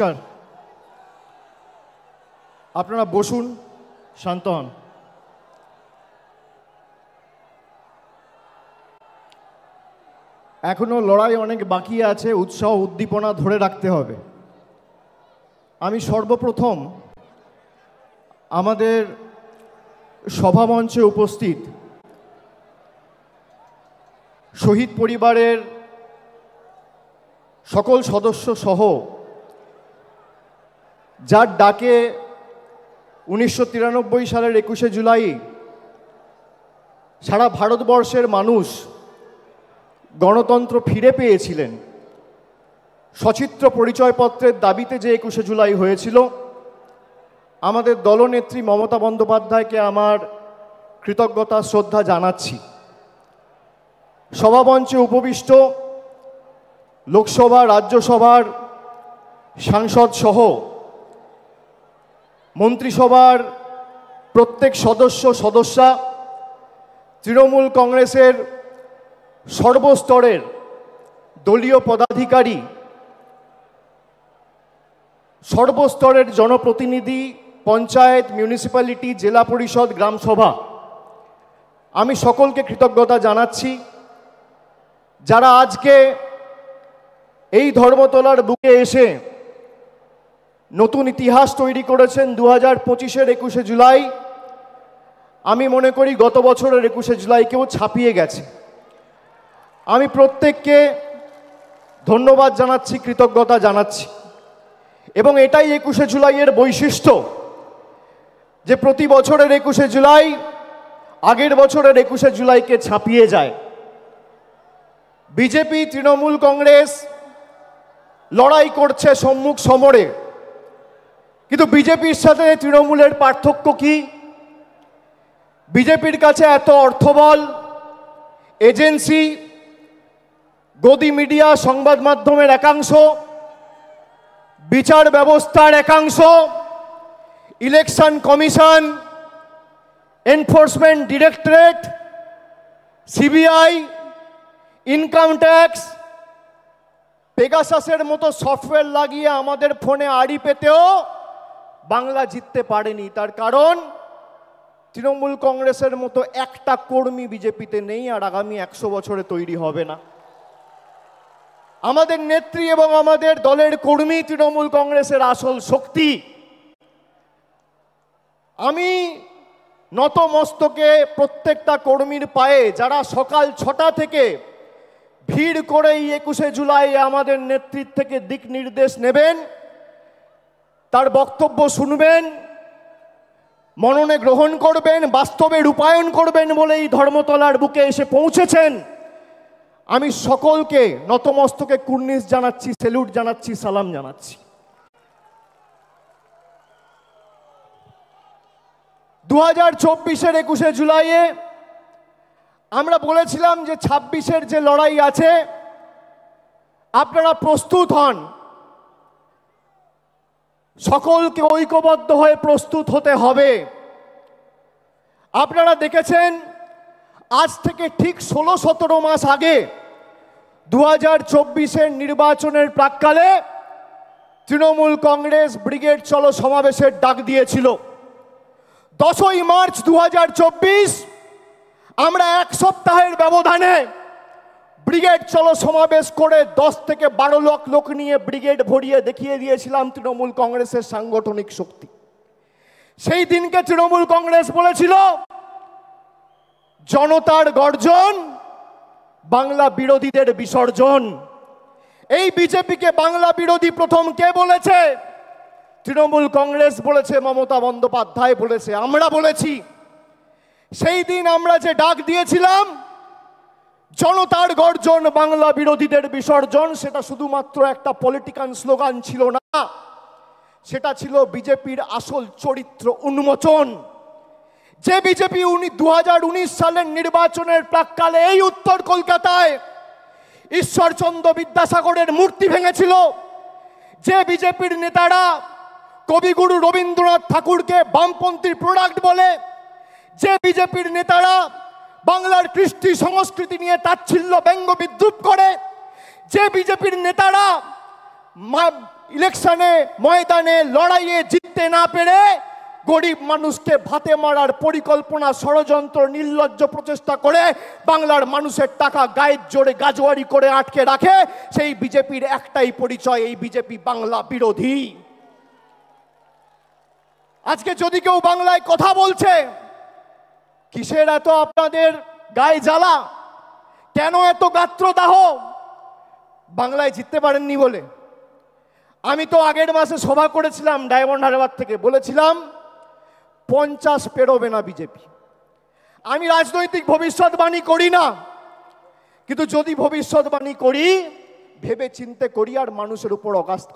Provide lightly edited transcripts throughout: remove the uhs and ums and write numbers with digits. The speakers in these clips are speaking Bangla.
নমস্কার। আপনারা বসুন, শান্ত হন। এখনো লড়াই অনেক বাকি আছে, উৎসাহ উদ্দীপনা ধরে রাখতে হবে। আমি সর্বপ্রথম আমাদের সভামঞ্চে উপস্থিত শহীদ পরিবারের সকল সদস্য সহ যার ডাকে 1993 সালের 21শে জুলাই সারা ভারতবর্ষের মানুষ গণতন্ত্র ফিরে পেয়েছিলেন, সচিত্র পরিচয়পত্রের দাবিতে যে 21শে জুলাই হয়েছিল, আমাদের দলনেত্রী মমতা বন্দ্যোপাধ্যায়কে আমার কৃতজ্ঞতা শ্রদ্ধা জানাচ্ছি। সভামঞ্চে উপবিষ্ট লোকসভা রাজ্যসভার সাংসদ সহ মন্ত্রিসভার প্রত্যেক সদস্যা, তৃণমূল কংগ্রেসের সর্বস্তরের দলীয় পদাধিকারী, সর্বস্তরের জনপ্রতিনিধি, পঞ্চায়েত, মিউনিসিপ্যালিটি, জেলা পরিষদ, গ্রামসভা, আমি সকলকে কৃতজ্ঞতা জানাচ্ছি যারা আজকে এই ধর্মতলার বুকে এসে নতুন ইতিহাস তৈরি করেছেন। 2025-এর 21শে জুলাই আমি মনে করি গত বছরের 21শে জুলাইকেও ছাপিয়ে গেছে। আমি প্রত্যেককে ধন্যবাদ জানাচ্ছি, কৃতজ্ঞতা জানাচ্ছি, এবং এটাই 21শে জুলাইয়ের বৈশিষ্ট্য যে প্রতি বছরের 21শে জুলাই আগের বছরের 21শে জুলাইকে ছাপিয়ে যায়। বিজেপি, তৃণমূল কংগ্রেস লড়াই করছে সম্মুখ সমরে, কিন্তু বিজেপির সাথে তৃণমূলের পার্থক্য কি? বিজেপির কাছে এত অর্থবল, এজেন্সি, গদি মিডিয়া, সংবাদ মাধ্যমের একাংশ, বিচার ব্যবস্থার একাংশ, election commission, enforcement directorate, CBI, income tax, পেগাসাসের মতো সফটওয়্যার লাগিয়ে আমাদের ফোনে আড়ি পেতেও বাংলা জিততে পারেনি। তার কারণ তৃণমূল কংগ্রেসের মতো একটা কর্মী বিজেপিতে নেই, আর আগামী 100 বছরে তৈরি হবে না। আমাদের নেত্রী এবং আমাদের দলের কর্মী তৃণমূল কংগ্রেসের আসল শক্তি। আমি নতমস্তকে প্রত্যেকটা কর্মীর পায়ে, যারা সকাল 6টা থেকে ভিড় করে এই 21শে জুলাই আমাদের নেতৃত্ব থেকে দিক নির্দেশ নেবেন, তার বক্তব্য শুনবেন, মননে গ্রহণ করবেন, বাস্তবে রূপায়ণ করবেন বলে এই ধর্মতলার বুকে এসে পৌঁছেছেন। আমি সকলকে নতমস্তকে কুর্নিশ জানাচ্ছি, স্যালুট জানাচ্ছি, সালাম জানাচ্ছি। 2024-এর 21শে জুলাইয়ে আমরা বলেছিলাম যে 26-এর যে লড়াই আছে আপনারা প্রস্তুত হন, সকলকে ঐক্যবদ্ধ হয়ে প্রস্তুত হতে হবে। আপনারা দেখেছেন আজ থেকে ঠিক 16-17 মাস আগে 2024-এর নির্বাচনের প্রাক্কালে তৃণমূল কংগ্রেস ব্রিগেড চলো সমাবেশের ডাক দিয়েছিল। 10ই মার্চ 2024 আমরা এক সপ্তাহের ব্যবধানে ব্রিগেড চলো সমাবেশ করে 10 থেকে 12 লাখ লোক নিয়ে ব্রিগেড ভরিয়ে দেখিয়ে দিয়েছিলাম তৃণমূল কংগ্রেসের সাংগঠনিক শক্তি। সেই দিনকে তৃণমূল কংগ্রেস বলেছিল জনতার গর্জন, বাংলা বিরোধীদের বিসর্জন। এই বিজেপিকে বাংলা বিরোধী প্রথম কে বলেছে? তৃণমূল কংগ্রেস বলেছে, মমতা বন্দ্যোপাধ্যায় বলেছে, আমরা বলেছি। সেই দিন আমরা যে ডাক দিয়েছিলাম জনতার গর্জন, বাংলা বিরোধীদের বিসর্জন, সেটা শুধুমাত্র একটা পলিটিক্যাল স্লোগান ছিল না, সেটা ছিল বিজেপির আসল চরিত্র উন্মোচন। যে বিজেপি 2019 সালের নির্বাচনের প্রাক্কালে এই উত্তর কলকাতায় ঈশ্বরচন্দ্র বিদ্যাসাগরের মূর্তি ভেঙেছিল, যে বিজেপির নেতারা কবিগুরু রবীন্দ্রনাথ ঠাকুরকে বামপন্থীর প্রোডাক্ট বলে, যে বিজেপির নেতারা বাংলার কৃষ্টি সংস্কৃতি নিয়ে তাচ্ছিল্য ব্যঙ্গ বিদ্রুপ করে, যে বিজেপির নেতারা ইলেকশনে ময়দানে লড়াইয়ে জিততে না পেরে গরিব মানুষকে ভাতে মারার পরিকল্পনা, ষড়যন্ত্র, নির্লজ্জ প্রচেষ্টা করে বাংলার মানুষের টাকা গায়ের জোরে গাজোয়ারি করে আটকে রাখে, সেই বিজেপির একটাই পরিচয়, এই বিজেপি বাংলা বিরোধী। আজকে যদি কেউ বাংলায় কথা বলছে, কিসের এত আপনাদের গায়ে জ্বালা, কেন এত গাত্রদাহ? বাংলায় জিততে পারেননি বলে। আমি তো আগের মাসে সভা করেছিলাম ডায়মন্ড হারবার থেকে, বলেছিলাম 50 পেরোবে না বিজেপি। আমি রাজনৈতিক ভবিষ্যৎবাণী করি না, কিন্তু যদি ভবিষ্যৎবাণী করি ভেবে চিন্তে করি আর মানুষের উপর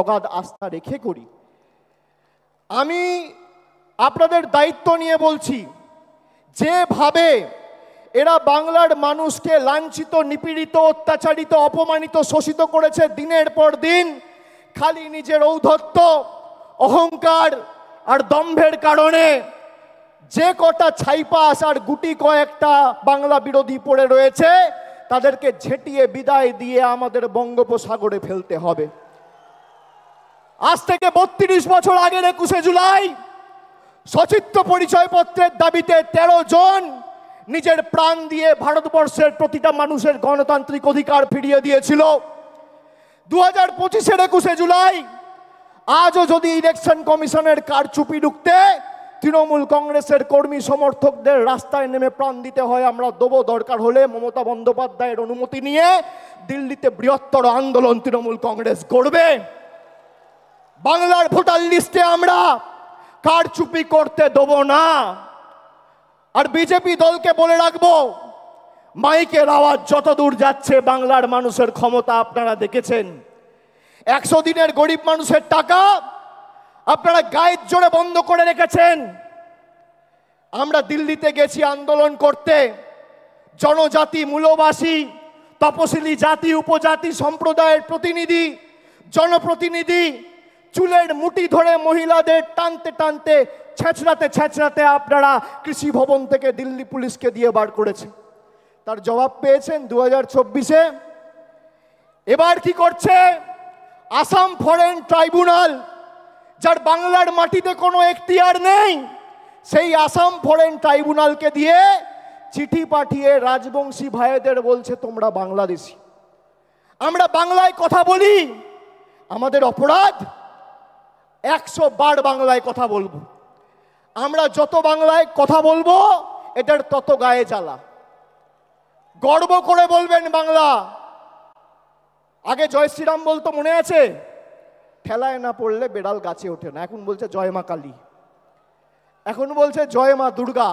অগাধ আস্থা রেখে করি। আমি আপনাদের দায়িত্ব নিয়ে বলছি, যেভাবে এরা বাংলার মানুষকে লাঞ্ছিত, নিপীড়িত, অত্যাচারিত, অপমানিত, শোষিত করেছে দিনের পর দিন, খালি নিজের ঔদ্ধত্য, অহংকার আর দম্ভের কারণে যে কটা ছাইপাস আর গুটি কয়েকটা বাংলা বিরোধী পড়ে রয়েছে, তাদেরকে ঝেঁটিয়ে বিদায় দিয়ে আমাদের বঙ্গোপসাগরে ফেলতে হবে। আজ থেকে 32 বছর আগের 21শে জুলাই সচিত্র পরিচয়পত্রের দাবিতে 13 জন নিজের প্রাণ দিয়ে ভারতবর্ষের প্রতিটা মানুষের গণতান্ত্রিক অধিকার ফিরিয়ে দিয়েছিল। 2025-এর 21শে জুলাই আজও যদি ইলেকশন কমিশনের কারচুপি ঢুকতে তৃণমূল কংগ্রেসের কর্মী সমর্থকদের রাস্তায় নেমে প্রাণ দিতে হয়, আমরা দেবো। দরকার হলে মমতা বন্দ্যোপাধ্যায়ের অনুমতি নিয়ে দিল্লিতে বৃহত্তর আন্দোলন তৃণমূল কংগ্রেস করবে। বাংলার ভোটার লিস্টে আমরা কারচুপি করতে দেবো না। আর বিজেপি দলকে বলে রাখবো, মাইকের আওয়াজ যত দূর যাচ্ছে, বাংলার মানুষের ক্ষমতা আপনারা দেখেছেন। 100 দিনের গরিব মানুষের টাকা আপনারা গায়ের জোরে বন্ধ করে রেখেছেন। আমরা দিল্লিতে গেছি আন্দোলন করতে, জনজাতি, মূলবাসী, তপশিলি জাতি, উপজাতি সম্প্রদায়ের প্রতিনিধি, জনপ্রতিনিধি চুলের মুঠি ধরে মহিলাদের টানতে টানতে, ছেঁচড়াতে ছেঁচড়াতে আপনারা কৃষি ভবন থেকে দিল্লি পুলিশকে দিয়ে বার করেছে। তার জবাব পেয়েছেন 2024-এ। এবার কি করছে আসাম ফরেন ট্রাইব্যুনাল, যার বাংলার মাটিতে কোনো এখতিয়ার নেই, সেই আসাম ফরেন ট্রাইব্যুনালকে দিয়ে চিঠি পাঠিয়ে রাজবংশী ভাইদের বলছে তোমরা বাংলাদেশি। আমরা বাংলায় কথা বলি, আমাদের অপরাধ 100 বার বাংলায় কথা বলবো। আমরা যত বাংলায় কথা বলবো এটার তত গায়ে জ্বালা। গর্ব করে বলবেন বাংলা। আগে জয় শ্রীরাম বলতো, মনে আছে? ঠেলায় না পড়লে বেড়াল গাছে ওঠে না। এখন বলছে জয় মা কালী, এখন বলছে জয় মা দুর্গা।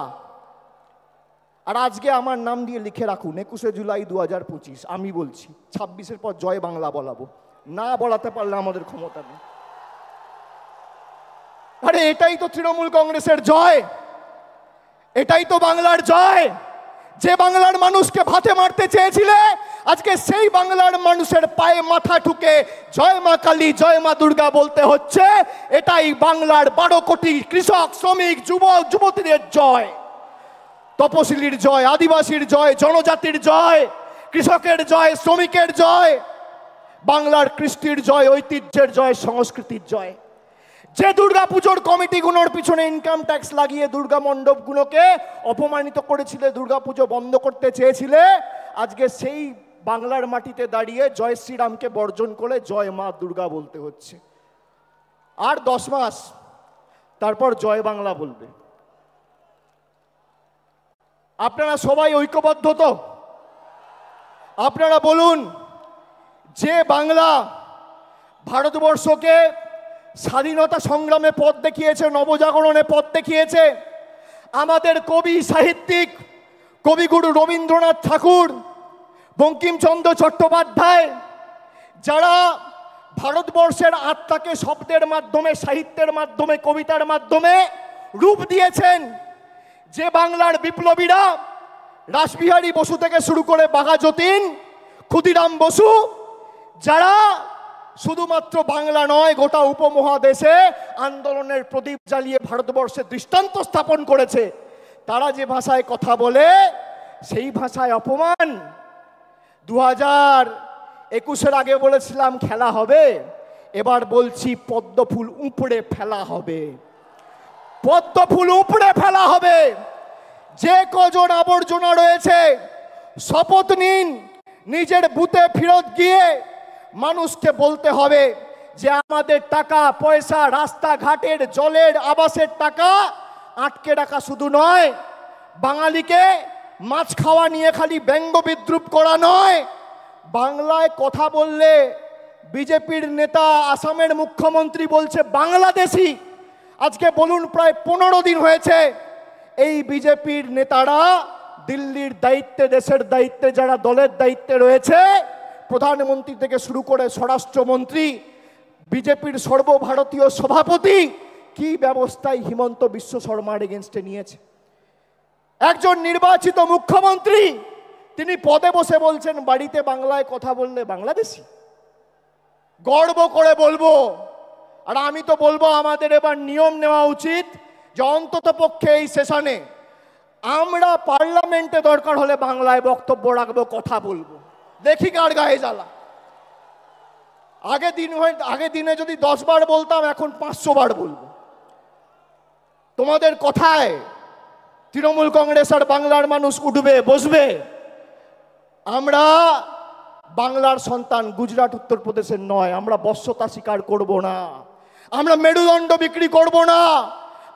আর আজকে আমার নাম দিয়ে লিখে রাখুন 21শে জুলাই 2025। আমি বলছি 26-এর পর জয় বাংলা বলাবো, না বলাতে পারলে আমাদের ক্ষমতা নেই। আরে এটাই তো তৃণমূল কংগ্রেসের জয়, এটাই তো বাংলার জয়। যে বাংলার মানুষকে ভাতে মারতে চেয়েছিলে, আজকে সেই বাংলার মানুষের পায়ে মাথা ঠুকে জয় মা কালী, জয় মা দুর্গা বলতে হচ্ছে। এটাই বাংলার 12 কোটি কৃষক, শ্রমিক, যুবক, যুবতীদের জয়, তপশিলির জয়, আদিবাসীর জয়, জনজাতির জয়, কৃষকের জয়, শ্রমিকের জয়, বাংলার কৃষ্টির জয়, ঐতিহ্যের জয়, সংস্কৃতির জয়। যে দুর্গাপুজোর কমিটিগুলোর পিছনে ইনকাম ট্যাক্স লাগিয়ে দুর্গা মণ্ডপগুলোকে অপমানিত করেছিলে, দুর্গাপুজো বন্ধ করতে চেয়েছিলে, আজকে সেই বাংলার মাটিতে দাঁড়িয়ে জয় শ্রীরামকে বর্জন করে জয় মা দুর্গা বলতে হচ্ছে। আর 10 মাস তারপর জয় বাংলা বলবে। আপনারা সবাই ঐক্যবদ্ধ তো? আপনারা বলুন, যে বাংলা ভারতবর্ষকে স্বাধীনতা সংগ্রামে পথ দেখিয়েছে, নবজাগরণে পথ দেখিয়েছে, আমাদের কবি, সাহিত্যিক, কবিগুরু রবীন্দ্রনাথ ঠাকুর, বঙ্কিমচন্দ্র চট্টোপাধ্যায়, যারা ভারতবর্ষের আত্মাকে শব্দের মাধ্যমে, সাহিত্যের মাধ্যমে, কবিতার মাধ্যমে রূপ দিয়েছেন, যে বাংলার বিপ্লবীরা রাসবিহারী বসু থেকে শুরু করে বাঘা যতীন, ক্ষুদিরাম বসু, যারা শুধুমাত্র বাংলা নয় গোটা উপমহাদেশে আন্দোলনের প্রদীপ জ্বালিয়ে ভারতবর্ষে দৃষ্টান্ত স্থাপন করেছে, তারা যে ভাষায় কথা বলে সেই ভাষায় অপমান। 2021-এর আগে বলেছিলাম খেলা হবে, এবার বলছি পদ্মফুল উপড়ে ফেলা হবে, পদ্মফুল উপড়ে ফেলা হবে। যে কজন আবর্জনা রয়েছে শপথ নিন, নিজের বুথে ফেরত গিয়ে মানুষকে বলতে হবে যে আমাদের টাকা পয়সা, রাস্তাঘাটের, জলের, আবাসের টাকা আটকে রাখা শুধু নয়, বাঙালিকে মাছ খাওয়া নিয়ে খালি ব্যঙ্গ বিদ্রুপ করা নয়, বাংলায় কথা বললে বিজেপির নেতা আসামের মুখ্যমন্ত্রী বলছে বাংলাদেশি। আজকে বলুন প্রায় 15 দিন হয়েছে এই বিজেপির নেতারা দিল্লির দায়িত্বে, দেশের দায়িত্বে, যারা দলের দায়িত্বে রয়েছে, প্রধানমন্ত্রী থেকে শুরু করে স্বরাষ্ট্রমন্ত্রী, বিজেপির সর্বভারতীয় সভাপতি, কি ব্যবস্থায় হিমন্ত বিশ্ব শর্মার এগেনস্টে নিয়েছে। একজন নির্বাচিত মুখ্যমন্ত্রী তিনি পদে বসে বলছেন বাড়িতে বাংলায় কথা বললে বাংলাদেশি। গর্ব করে বলবো, আর আমি তো বলবো আমাদের এবার নিয়ম নেওয়া উচিত যে অন্তত পক্ষে এই সেশনে আমরা পার্লামেন্টে দরকার হলে বাংলায় বক্তব্য রাখবো, কথা বলবো, দেখি কার গায়ে জ্বালা। আগে দিনে যদি 10 বার বলতাম, এখন 500 বার বলবো। তোমাদের কথায় তৃণমূল কংগ্রেস আর বাংলার মানুষ উঠবে, বসবে। আমরা বাংলার সন্তান, গুজরাট উত্তরপ্রদেশের নয়। আমরা বশ্যতা স্বীকার করব না, আমরা মেরুদণ্ড বিক্রি করব না,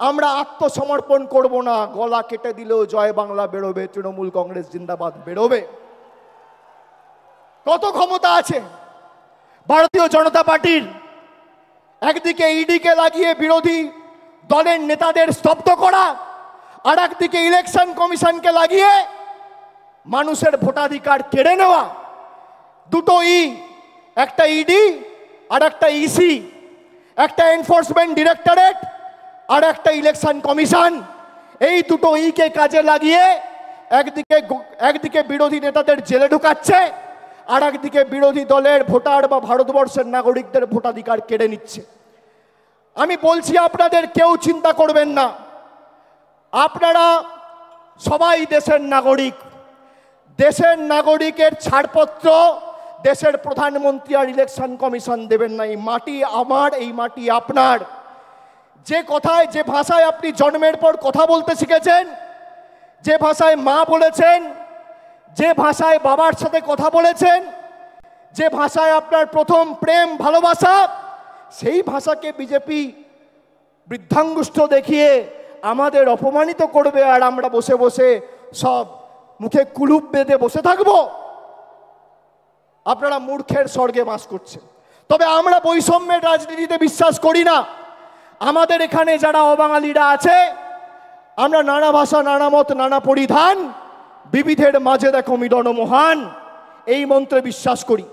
আমরা আত্মসমর্পণ করব না। গলা কেটে দিলেও জয় বাংলা বেরোবে, তৃণমূল কংগ্রেস জিন্দাবাদ বেরোবে। কত ক্ষমতা আছে ভারতীয় জনতা পার্টির? একদিকে ইডিকে লাগিয়ে বিরোধী দলের নেতাদের স্তব্ধ করা, আর একদিকে ইলেকশন কমিশনকে লাগিয়ে মানুষের ভোটাধিকার কেড়ে নেওয়া। দুটো ই, একটা ইডি আর একটা ইসি, একটা এনফোর্সমেন্ট ডিরেক্টরেট আর একটা ইলেকশন কমিশন। এই দুটো ইকে কাজে লাগিয়ে একদিকে বিরোধী নেতাদের জেলে ঢুকাচ্ছে, আর একদিকে বিরোধী দলের ভোটার বা ভারতবর্ষের নাগরিকদের ভোটাধিকার কেড়ে নিচ্ছে। আমি বলছি আপনাদের কেউ চিন্তা করবেন না, আপনারা সবাই দেশের নাগরিক। দেশের নাগরিকের ছাড়পত্র দেশের প্রধানমন্ত্রী আর ইলেকশন কমিশন দেবেন না। এই মাটি আমার, এই মাটি আপনার। যে কথায়, যে ভাষায় আপনি জন্মের পর কথা বলতে শিখেছেন, যে ভাষায় মা বলেছেন, যে ভাষায় বাবার সাথে কথা বলেছেন, যে ভাষায় আপনার প্রথম প্রেম ভালোবাসা, সেই ভাষাকে বিজেপি বৃদ্ধাঙ্গুষ্ঠ দেখিয়ে আমাদের অপমানিত করবে, আর আমরা বসে বসে সব মুখে কুলুপ বেঁধে বসে থাকবো। আপনারা মূর্খের স্বর্গে বাস করছেন। তবে আমরা বৈষম্যের রাজনীতিতে বিশ্বাস করি না। আমাদের এখানে যারা অবাঙালিরা আছে, আমরা নানা ভাষা, নানা মত, নানা পরিধান, বিবিধের মাঝে দেখো মিলন মহান, এই মন্ত্রে বিশ্বাস করি।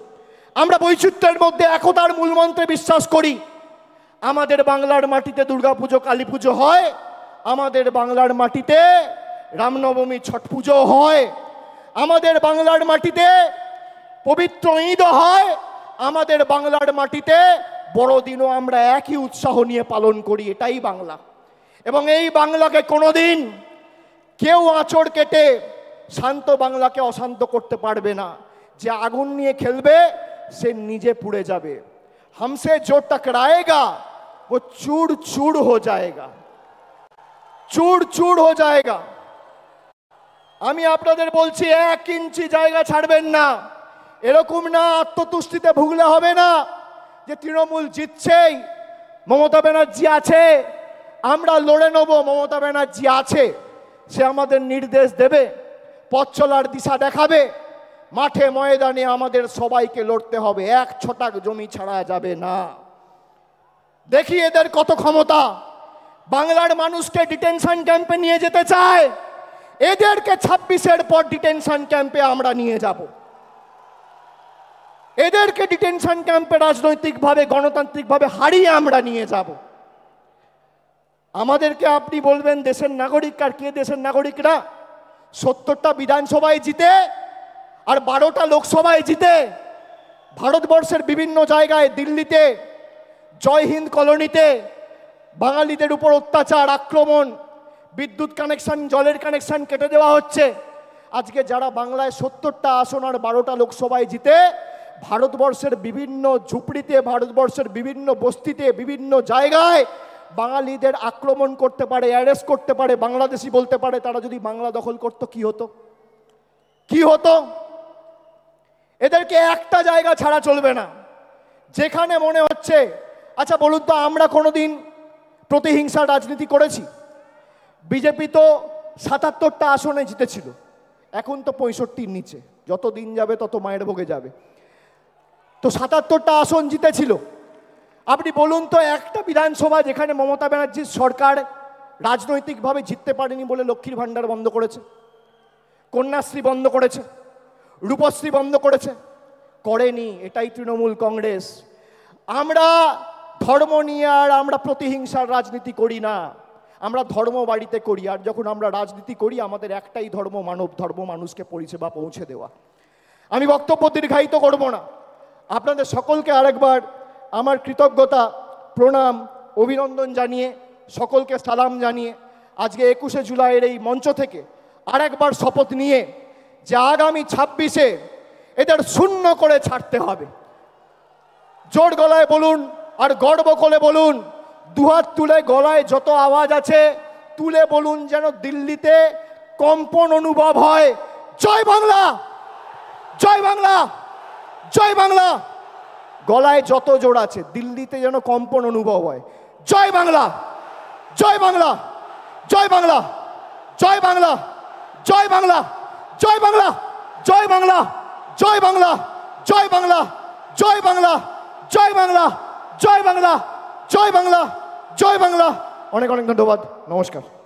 আমরা বৈচিত্র্যের মধ্যে একতার মূল মন্ত্রে বিশ্বাস করি। আমাদের বাংলার মাটিতে দুর্গাপুজো, কালী পুজো হয়, আমাদের বাংলার মাটিতে রামনবমী, ছট পুজো হয়, আমাদের বাংলার মাটিতে পবিত্র ঈদ হয়, আমাদের বাংলার মাটিতে বড়দিনও আমরা একই উৎসাহ নিয়ে পালন করি। এটাই বাংলা। এবং এই বাংলাকে কোনোদিন কেউ আঁচড় কেটে শান্ত বাংলাকে অশান্ত করতে পারবে না। যে আগুন নিয়ে খেলবে সে নিজে পুড়ে যাবে। हमसे जो टकराएगा वो चूर चूर हो जाएगा, चूर चूर हो जाएगा। আমি আপনাদের বলছি 1 ইঞ্চি জায়গা ছাড়বেন না। এরকম না আত্মতুষ্টিতে ভুগলে হবে না যে তৃণমূল জিতছেই, মমতা ব্যানার্জি আছে, আমরা লড়ে নেব। মমতা ব্যানার্জি আছে, সে আমাদের নির্দেশ দেবে, পথ চলার দিশা দেখাবে। মাঠে ময়দানে আমাদের সবাইকে লড়তে হবে, 1 ছটাক জমি ছাড়া যাবে না। দেখি এদের কত ক্ষমতা। বাংলার মানুষকে ডিটেনশন ক্যাম্পে নিয়ে যেতে চায়, এদেরকে 26-এর পর ডিটেনশন ক্যাম্পে আমরা নিয়ে যাব। এদেরকে ডিটেনশন ক্যাম্পে রাজনৈতিকভাবে, গণতান্ত্রিকভাবে হারিয়ে আমরা নিয়ে যাব। আমাদেরকে আপনি বলবেন দেশের নাগরিক, আর কে দেশের নাগরিকরা? 70টা বিধানসভায় জিতে আর 12টা লোকসভায় জিতে ভারতবর্ষের বিভিন্ন জায়গায়, দিল্লিতে, জয় হিন্দ কলোনিতে বাঙালিদের উপর অত্যাচার, আক্রমণ, বিদ্যুৎ কানেকশন, জলের কানেকশন কেটে দেওয়া হচ্ছে। আজকে যারা বাংলায় 70টা আসন আর 12টা লোকসভায় জিতে ভারতবর্ষের বিভিন্ন ঝুপড়িতে, ভারতবর্ষের বিভিন্ন বস্তিতে, বিভিন্ন জায়গায় বাঙালিদের আক্রমণ করতে পারে, অ্যারেস্ট করতে পারে, বাংলাদেশি বলতে পারে। তারা যদি বাংলা দখল করতো কি হতো? কি হতো? এদেরকে একটা জায়গা ছাড়া চলবে না, যেখানে মনে হচ্ছে। আচ্ছা বলুন তো, আমরা কোনোদিন প্রতিহিংসার রাজনীতি করেছি? বিজেপি তো ৭৭টা আসনে জিতেছিল, এখন তো 65-র নিচে। যত দিন যাবে তত মায়ের ভোগে যাবে। তো ৭৭টা আসন জিতেছিল। আপনি বলুন তো, একটা বিধানসভা যেখানে মমতা ব্যানার্জির সরকার রাজনৈতিকভাবে জিততে পারেনি বলে লক্ষ্মীর ভাণ্ডার বন্ধ করেছে, কন্যাশ্রী বন্ধ করেছে, রূপশ্রী বন্ধ করেছে? করেনি। এটাই তৃণমূল কংগ্রেস। আমরা ধর্ম নিয়ে আর আমরা প্রতিহিংসার রাজনীতি করি না, আমরা ধর্ম বাড়িতে করি। আর যখন আমরা রাজনীতি করি, আমাদের একটাই ধর্ম, মানব ধর্ম, মানুষকে পরিষেবা পৌঁছে দেওয়া। আমি বক্তব্য দীর্ঘায়িত করব না। আপনাদের সকলকে আরেকবার আমার কৃতজ্ঞতা, প্রণাম, অভিনন্দন জানিয়ে, সকলকে সালাম জানিয়ে আজকে 21শে জুলাইয়ের এই মঞ্চ থেকে আরেকবার শপথ নিয়ে যে আগামী 26-এ এদের শূন্য করে ছাড়তে হবে। জোর গলায় বলুন আর গর্ব করে বলুন, দুহাত তুলে গলায় যত আওয়াজ আছে তুলে বলুন, যেন দিল্লিতে কম্পন অনুভব হয়। জয় বাংলা, জয় বাংলা, জয় বাংলা। গলায় যত জোর আছে দিল্লিতে যেন কম্পন অনুভব হয়। জয় বাংলা, জয় বাংলা, জয় বাংলা, জয় বাংলা, জয় বাংলা, জয় বাংলা, জয় বাংলা, জয় বাংলা, জয় বাংলা, জয় বাংলা, জয় বাংলা, জয় বাংলা, জয় বাংলা, জয় বাংলা। অনেক অনেক ধন্যবাদ। নমস্কার।